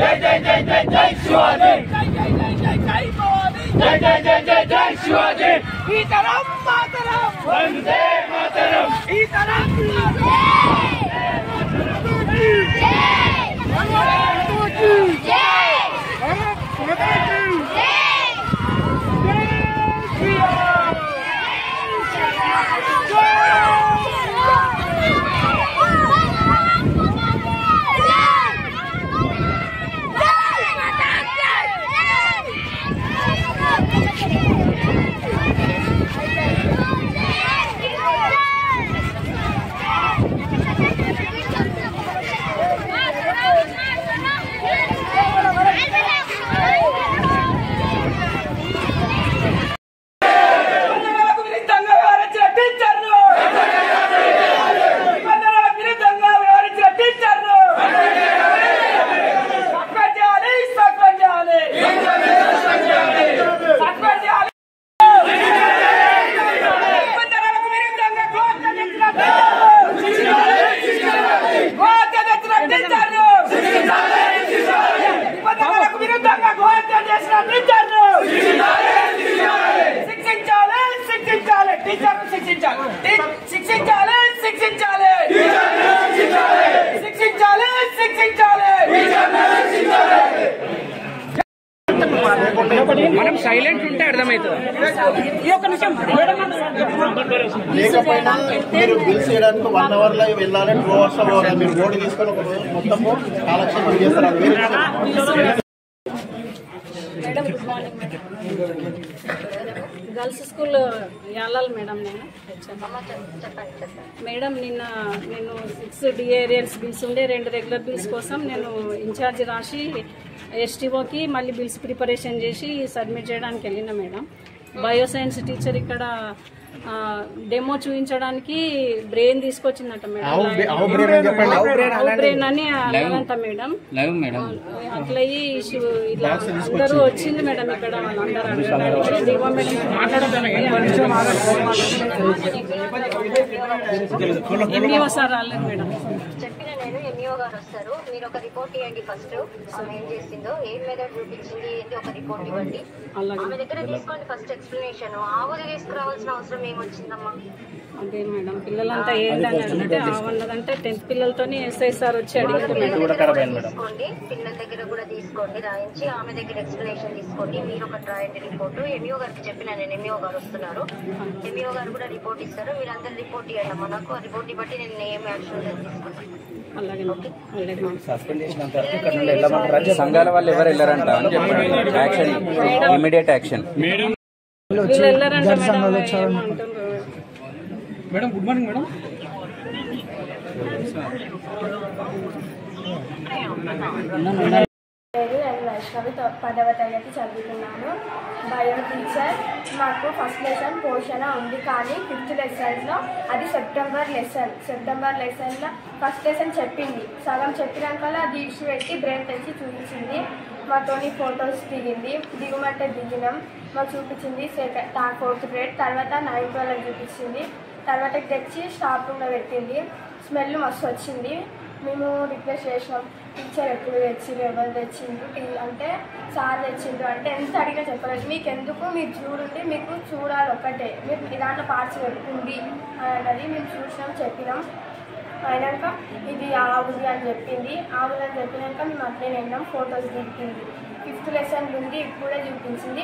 जय जय जय जय जय शिवाजी जय जय जय जय जय भवानी जय जय जय जय जय शिवाजी सीताराम मातरम वंदे मातरम सीताराम మనం సైలెంట్ ఉంటే అర్థమవుతుంది. లేకపోయినా మీరు బిల్ చేయడానికి 1 అవర్ లో వెళ్ళాలి, 2 అవర్స్ అవ్వాలి. మీరు బోర్డు తీసుకొని మొత్తం కాలక్షేపం చేస్తారు. Madam good morning girls school Yalal madam. నేను మేడం నేను 6 డిఏరియన్స్ బిల్స్ ఉండే 2 రెగ్యులర్ బిల్స్ కోసం నేను ఇన్ఛార్జ్ రాసి ఎస్టీఓకి మళ్ళీ బిల్స్ ప్రిపరేషన్ చేసి సబ్మిట్ చేయడానికి వెళ్ళిన మేడం. బయోసైన్స్ టీచర్ ఇక్కడ డెమో చూపించడానికి బ్రెయిన్ తీసుకొచ్చిందట మేడం. బ్రెయిన్ అని అన్నదంట మేడం. అట్లా ఇలా అందరూ వచ్చింది మేడం. ఇక్కడ వాళ్ళందరూ ఎంఈఓ సార్ రాలేదు మేడం. నేను ఎంఈఓ గారు వస్తారు, మీరు ఒక రిపోర్ట్ ఇవ్వండి. ఫస్ట్ ఆమె ఏం చేసిందో, ఏం మెథడ్ చూపించింది ఏంటి ఒక రిపోర్ట్ ఇవ్వండి. ఆమె దగ్గర తీసుకోండి ఫస్ట్ ఎక్స్ప్లెనేషన్. ఆవులు తీసుకురావాల్సిన అవసరం ఏమొచ్చిందమ్మా? అదే మేడం పిల్లలంతా ఏంటంటే ఆవన్నదంటే 10th పిల్లలతోని ఎస్ఐ సార్ వచ్చి అడిగారు మేడం. తీసుకోండి, పిల్లల దగ్గర కూడా తీసుకోండి, రాయించి ఆమె దగ్గర ఎక్స్ప్లెనేషన్ తీసుకోండి. మీరు ఒక రాయండి రిపోర్టు. ఎంఈఓ గారికి చెప్పినా నేను, ఎంఈఓ గారు వస్తున్నారు, ఎంఈఓ గారు కూడా రిపోర్ట్ ఇస్తారు. మీరందరూ రిపోర్ట్ ఇవ్వండి అమ్మా నాకు. ఆ రిపోర్ట్ బట్టి నేను ఏం యాక్షన్ తీసుకుంటాను. సస్పెండ్ చేసినంత వరకు ఇక్కడ నుండి వెళ్ళమంటారు. సంఘాల వాళ్ళు ఎవరు వెళ్ళారంట అని చెప్పండి. Action, immediate action. వీళ్ళు వెళ్ళారంట మేడం. Good morning madam. నేను వైష్ణవి 10వ తరగతి చదువుతున్నాను. Bio teacher. మాకు ఫస్ట్ లెసన్ పోషణ ఉంది, కానీ 5th లెసన్లో అది సెప్టెంబర్ లెసన్లో ఫస్ట్ లెసన్ చెప్పింది. సగం చెప్పినాక అది ఇష్యూ పెట్టి బ్రెయిన్ తెచ్చి చూపించింది. మాతోని ఫొటోస్ దిగింది, దిగమంటే దిగినాం. మాకు చూపించింది 4th గ్రేడ్. తర్వాత 9th వాళ్ళకి చూపించింది. తర్వాత తెచ్చి స్టాఫ్ రూమ్లో పెట్టింది. స్మెల్ మస్తు వచ్చింది. మేము రిక్వెస్ట్ చేసినాం, టీచర్ ఎప్పుడు తెచ్చిండ్రు, ఎవరు తెచ్చిండ్రు అంటే సార్ తెచ్చిండ్రు అంటే ఎంత అడిగినా చెప్పలేదు. మీకు ఎందుకు, మీరు చూడండి, మీకు చూడాలి ఒక్కటే, మీరు దాంట్లో పార్ట్స్ పెట్టుకుంది అన్నది. మేము చూసినాం, చెప్పినాం. అయినాక ఇది ఆవుది అని చెప్పింది. ఆవుది అని చెప్పినాక మేము అట్లే వెళ్ళినాం. ఫొటోస్ దిగింది. 5th లెసన్ ఉంది ఇప్పుడే చూపించింది.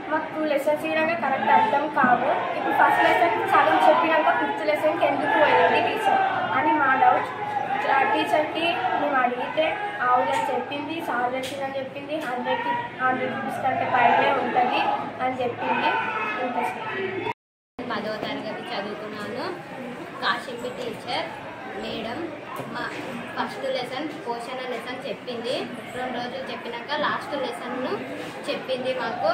మాకు 2 లెసన్స్ ఇలాగా కరెక్ట్ అర్థం కావు. ఇప్పుడు ఫస్ట్ లెసన్ సగం చెప్పినాక 5th లెసన్కి ఎందుకు వెళ్ళింది టీచర్ అని మా డౌట్. టీచర్కి మేము అడిగితే ఆవులని చెప్పింది, సార్ తెచ్చిందని చెప్పింది, 100 రూపీస్ కంటే పైనే ఉంటుంది అని చెప్పింది. 10వ తరగతి చదువుతున్నాను. కాశింపి టీచర్ మేడం మా ఫస్ట్ లెసన్ పోషణ లెసన్ చెప్పింది. 2 రోజులు చెప్పినాక లాస్ట్ లెసన్ను చెప్పింది మాకు.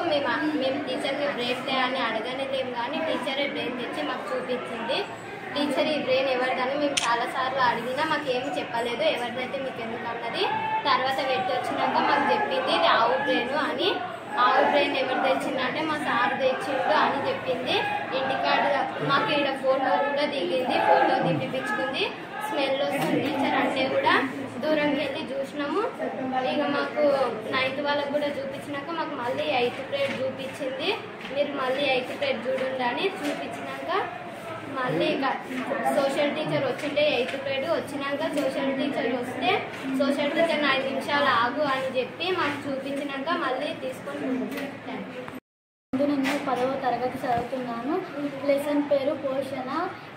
మేము టీచర్ని బ్రెయిన్ తే అని అడగనేలేము, కానీ టీచరే బ్రెయిన్ తెచ్చి మాకు చూపించింది. టీచర్ ఈ బ్రెయిన్ ఎవరిదని మేము చాలాసార్లు అడిగినా మాకు ఏమి చెప్పలేదు. ఎవరిదైతే మీకు ఎందుకు అన్నది. తర్వాత పెట్టి వచ్చినాక మాకు చెప్పింది ఇది ఆవు బ్రెయిన్ అని. ఆవు బ్రెయిన్ ఎవరు తెచ్చిందంటే మా సార్ తెచ్చిండు అని చెప్పింది. ఇంటికాడ మాకు ఇక్కడ ఫోటో కూడా దిగింది, ఫోటో దింపించుకుంది. స్మెల్ వస్తుంది టీచర్ అంటే కూడా దూరంకి వెళ్ళి చూసినాము. ఇక మాకు 9th వాళ్ళకు కూడా చూపించినాక మాకు మళ్ళీ 8th పీరియడ్ చూపించింది. మీరు మళ్ళీ 8th పీరియడ్ చూడండి అని చూపించినాక మళ్ళీ ఇక సోషల్ టీచర్ వచ్చింటే 8th పీరియడ్ వచ్చినాక సోషల్ టీచర్ వస్తే సోషల్ టీచర్ 5 నిమిషాలు ఆగు అని చెప్పి మాకు చూపించినాక మళ్ళీ తీసుకొని నేను 10వ తరగతి చదువుతున్నాను. లెసన్ పేరు పోషణ.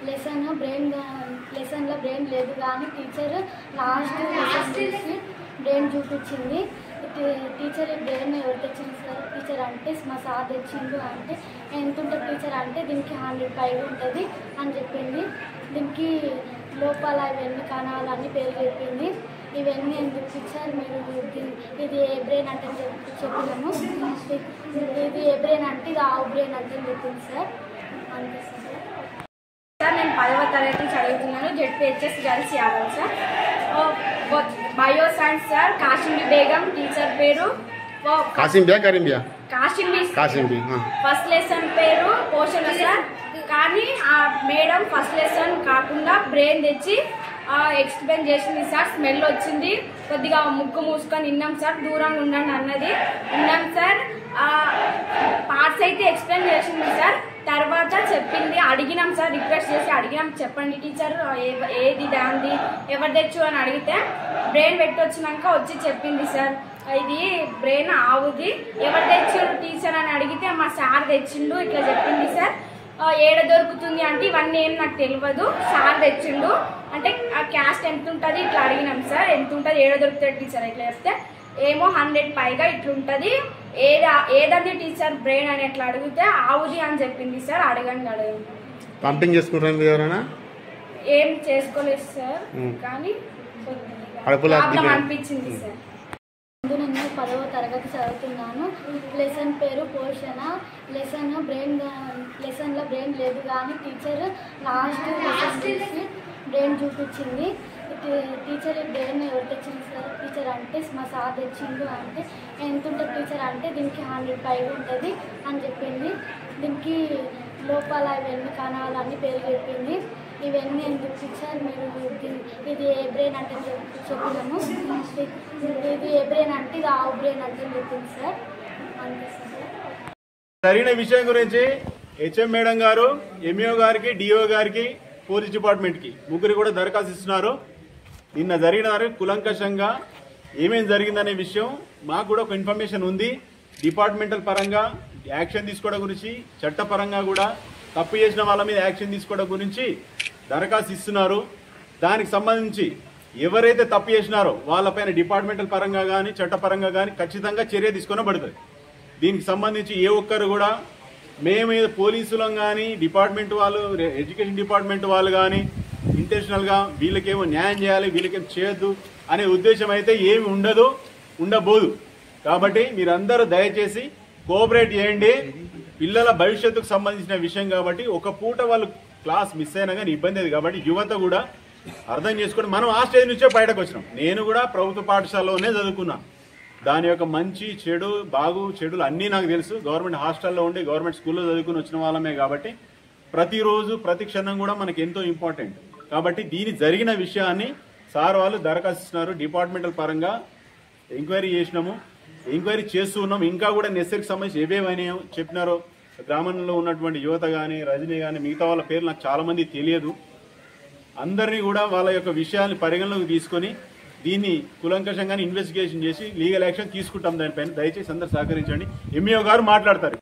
లెసన్లో బ్రెయిన్ లేదు కానీ టీచర్ లాస్ట్ లెసన్ బ్రెయిన్ చూపించింది. టీచర్ బ్రెయిన్ ఎవరు తెచ్చింది సార్? టీచర్ అంటే మా సార్ తెచ్చిండు. అంటే ఎంత ఉంటుంది టీచర్ అంటే దీనికి 100 పైగా ఉంటుంది అని చెప్పింది. దీనికి లోపల ఇవన్నీ కణాలన్నీ పేరు చెప్పింది. ఇవన్నీ ఎందుకు టీచర్ మీరు ఇది ఏ బ్రెయిన్ అంటే చెప్పినాము. ఇది ఏ బ్రెయిన్ అంటే ఇది ఆవు బ్రెయిన్ అంటే చెప్పింది సార్. అంతే సార్ నేను 10వ తరగతి చదువుతున్నాను. ZPHS girls Yadav sir. Bio science sir Kasimbi Begum. Teacher పేరు కాశింబి. ఫస్ట్ లెసన్ పేరు పోషణ సార్. కానీ ఆ మేడం ఫస్ట్ లెసన్ కాకుండా బ్రెయిన్ తెచ్చి ఎక్స్ప్లెయిన్ చేసింది సార్. స్మెల్ వచ్చింది. కొద్దిగా ముక్కు మూసుకొని విన్నాం సార్. దూరంగా ఉండండి అన్నది విన్నాం సార్. పార్ట్స్ అయితే ఎక్స్ప్లెయిన్ చేసింది సార్. తర్వాత చెప్పింది, అడిగినాం సార్, రిక్వెస్ట్ చేసి అడిగినాం చెప్పండి టీచర్ ఏది దాంది ఎవరు తెచ్చు అని అడిగితే బ్రెయిన్ పెట్టి వచ్చినాక వచ్చి చెప్పింది సార్ ఇది బ్రెయిన్ ఆవుది ఎవరు తెచ్చారు టీచర్ అని అడిగితే మా సార్ తెచ్చిండు ఇట్లా చెప్పింది సార్. ఏడ దొరుకుతుంది అంటే ఇవన్నీ ఏం నాకు తెలియదు, సార్ తెచ్చిండు అంటే ఆ క్యాస్ట్ ఎంత ఉంటుంది ఇట్లా అడిగినాం సార్. ఎంత ఉంటుంది ఏడ దొరుకుతుంది టీచర్ ఇట్లా చెప్తే ఏమో 100 పైగా ఇట్లుంటుంది. ఏదండి టీచర్ బ్రెయిన్ అని ఎట్లా అడిగితే ఆవుది అని చెప్పింది సార్. అడగండి పంపింగ్ చేసుకుంటారు ఎవరైనా? ఏం చేసుకోలేదు సార్, కానీ అనిపించింది సార్. నేను 10వ తరగతి చదువుతున్నాను. లెసన్ పేరు పోషణ. లెసన్లో బ్రెయిన్ లేదు కానీ టీచర్ లాస్ట్ లెసన్ బ్రెయిన్ చూపించింది. టీచర్ బ్రెయిన్ ఎవరు తెచ్చింది సార్? టీచర్ అంటే మా సార్ తెచ్చిండు. అంటే ఎంత ఉంటుంది టీచర్ అంటే దీనికి 100 పైగా ఉంటుంది అని చెప్పింది. దీనికి లోపల ఇవన్నీ కణాలన్నీ పేరు చెప్పింది. ఇవన్నీ ఎందుకు టీచర్ మీరు ఇది ఏ బ్రెయిన్ అంటే చెప్పినాము. ఇది ఏ బ్రెయిన్ అంటే ఇది ఆవు బ్రెయిన్ అంటే చెప్పింది సార్. అంతే సార్. జరిగిన విషయం గురించి హెచ్ఎం మేడం గారు, ఎంఈఓ గారికి, డిఓ గారికి, పోలీస్ డిపార్ట్మెంట్కి ముగ్గురు కూడా దరఖాస్తు ఇస్తున్నారు. నిన్న జరిగిన కులంకషంగా ఏమేమి జరిగిందనే విషయం మాకు కూడా ఒక ఇన్ఫర్మేషన్ ఉంది. డిపార్ట్మెంటల్ పరంగా యాక్షన్ తీసుకోవడం గురించి, చట్టపరంగా కూడా తప్పు చేసిన వాళ్ళ మీద యాక్షన్ తీసుకోవడం గురించి దరఖాస్తు ఇస్తున్నారు. దానికి సంబంధించి ఎవరైతే తప్పు చేసినారో వాళ్ళపైన డిపార్ట్మెంటల్ పరంగా కానీ చట్టపరంగా కానీ ఖచ్చితంగా చర్య తీసుకొనబడుతుంది. దీనికి సంబంధించి ఏ ఒక్కరు కూడా మేము పోలీసులం కానీ డిపార్ట్మెంట్ వాళ్ళు ఎడ్యుకేషన్ డిపార్ట్మెంట్ వాళ్ళు కానీ ఇంటెన్షనల్గా వీళ్ళకేమో న్యాయం చేయాలి వీళ్ళకేమో చేయొద్దు అనే ఉద్దేశం అయితే ఏమి ఉండబోదు. కాబట్టి మీరందరూ దయచేసి కోఆపరేట్ చేయండి. పిల్లల భవిష్యత్తుకు సంబంధించిన విషయం కాబట్టి ఒక పూట వాళ్ళు క్లాస్ మిస్ అయినా కానీ ఇబ్బంది అది. కాబట్టి యువత కూడా అర్థం చేసుకొని మనం ఆ స్టేజ్ నుంచే బయటకు వచ్చినాం. నేను కూడా ప్రభుత్వ పాఠశాలలోనే చదువుకున్నాను. దాని యొక్క మంచి చెడు చెడులు అన్నీ నాకు తెలుసు. గవర్నమెంట్ హాస్టల్లో ఉండి గవర్నమెంట్ స్కూల్లో చదువుకుని వచ్చిన వాళ్ళమే కాబట్టి ప్రతిరోజు ప్రతి క్షణం కూడా మనకి ఎంతో ఇంపార్టెంట్. కాబట్టి దీని జరిగిన విషయాన్ని సార్ వాళ్ళు దరఖాస్తు ఇస్తున్నారు. డిపార్ట్మెంటల్ పరంగా ఎంక్వైరీ చేసినాము, ఎంక్వైరీ చేస్తూ ఉన్నాం. ఇంకా కూడా నెసరికి సంబంధించి ఏవేవైనా చెప్పినారో గ్రామంలో ఉన్నటువంటి యువత కానీ రజనీ కానీ మిగతా వాళ్ళ పేర్లు నాకు చాలా మంది తెలియదు. అందరినీ కూడా వాళ్ళ యొక్క విషయాన్ని పరిగణలోకి తీసుకొని దీన్ని కులంకషంగానే ఇన్వెస్టిగేషన్ చేసి లీగల్ యాక్షన్ తీసుకుంటాం. దానిపైన దయచేసి అందరు సహకరించండి. ఎంఈఓ గారు మాట్లాడతారు.